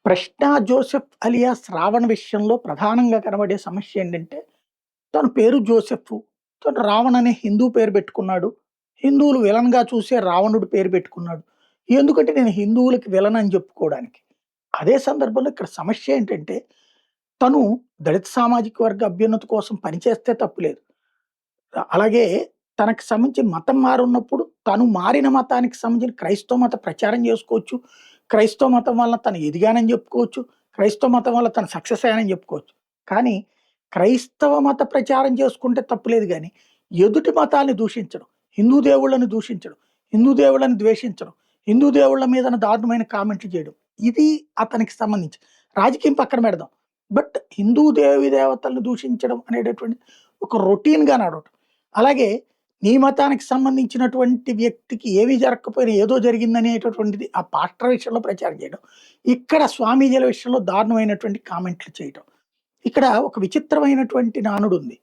'ప్రశ్న Joseph' alias Ravana విషయంలో ప్రధానంగా కనబడే సమస్య ఏంటంటే, తన పేరు జోసెఫ్. తను రావణ్ అనే హిందూ పేరు పెట్టుకున్నాడు. హిందువులు విలన్‌గా చూసే రావణుడు పేరు పెట్టుకున్నాడు. ఎందుకంటే నేను హిందువులకి విలన్ అని చెప్పుకోవడానికి. అదే సందర్భంలో ఇక్కడ సమస్య ఏంటంటే, తను దళిత సామాజిక వర్గ అభ్యున్నతి కోసం పనిచేస్తే తప్పులేదు. అలాగే తనకు సంబంధించి మతం మారున్నప్పుడు తను మారిన మతానికి సంబంధించిన క్రైస్తవ మత ప్రచారం చేసుకోవచ్చు. క్రైస్తవ మతం వల్ల తను ఎదిగానని చెప్పుకోవచ్చు. క్రైస్తవ మతం వల్ల తను సక్సెస్ అయ్యానని చెప్పుకోవచ్చు. కానీ క్రైస్తవ మత ప్రచారం చేసుకుంటే తప్పులేదు గానీ, ఎదుటి మతాల్ని దూషించడం, హిందూ దేవుళ్ళని దూషించడం, హిందూ దేవుళ్ళని ద్వేషించడం, హిందూ దేవుళ్ళ మీదన దారుణమైన కామెంట్లు చేయడం. ఇది అతనికి సంబంధించి. రాజకీయం పక్కన పెడదాం. బట్ హిందూ దేవి దేవతలను దూషించడం అనేటటువంటిది ఒక రొటీన్‌గా నడవటం. అలాగే నీ మతానికి సంబంధించినటువంటి వ్యక్తికి ఏమీ జరగకపోయినా ఏదో జరిగిందనేటటువంటిది ఆ పాస్టర్ విషయంలో ప్రచారం చేయడం. ఇక్కడ స్వామీజీల విషయంలో దారుణమైనటువంటి కామెంట్లు చేయటం. ఇక్కడ ఒక విచిత్రమైనటువంటి నానుడుంది.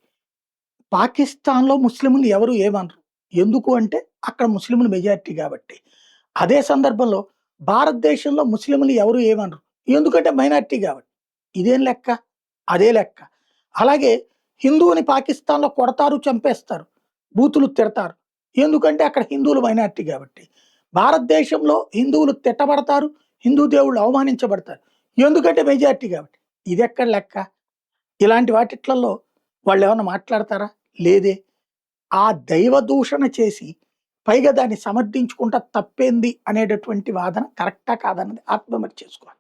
పాకిస్తాన్‌లో ముస్లింలు ఎవరు ఏమనరు. ఎందుకు అంటే అక్కడ ముస్లింలు మెజారిటీ గాబట్టి. అదే సందర్భంలో భారతదేశంలో ముస్లింలు ఎవరు ఏమనరు. ఎందుకంటే మైనారిటీ గాబట్టి. ఇదేం లెక్క? అదే లెక్క. అలాగే హిందువుని పాకిస్తాన్‌లో కొడతారు, చంపేస్తారు. బూతులు తిడతారు. ఎందుకంటే అక్కడ హిందువులు మైనారిటీ గాబట్టి. భారతదేశంలో హిందువులు తిట్టబడతారు. హిందూ దేవుళ్ళు అవమానించబడతారు. ఎందుకంటే మెజారిటీ గాబట్టి. ఇదెక్కడ లెక్క? ఇలాంటి వాటిట్లల్లో వాళ్ళేమన్నా మాట్లాడతారా? లేదే. ఆ దైవ దూషణ చేసి, పైగా దాన్ని సమర్థించుకుంటా తప్పేంది అనేటటువంటి వాదన కరెక్టా కాదన్నది ఆత్మవిమర్శ చేసుకోవాలి.